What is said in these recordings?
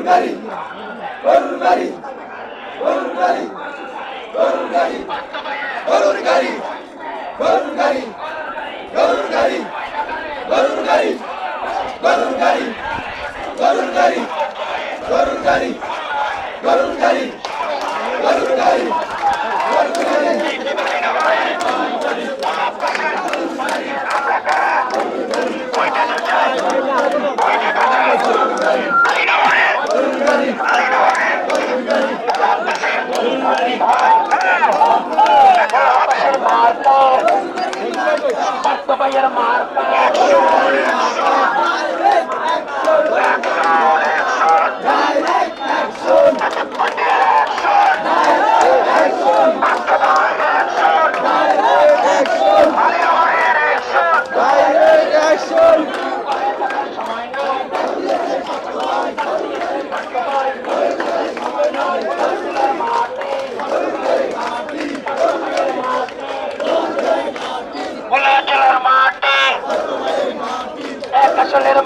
গাড়ি গরুর গাড়ি গরুর গাড়ি গরুর গাড়ি গরুর গাড়ি গরুর গাড়ি গরুর গাড়ি গরুর গাড়ি গরুর গাড়ি গরুর গাড়ি গরুর গাড়ি গরুর গাড়ি গরুর গাড়ি গরুর গাড়ি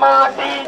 মাটি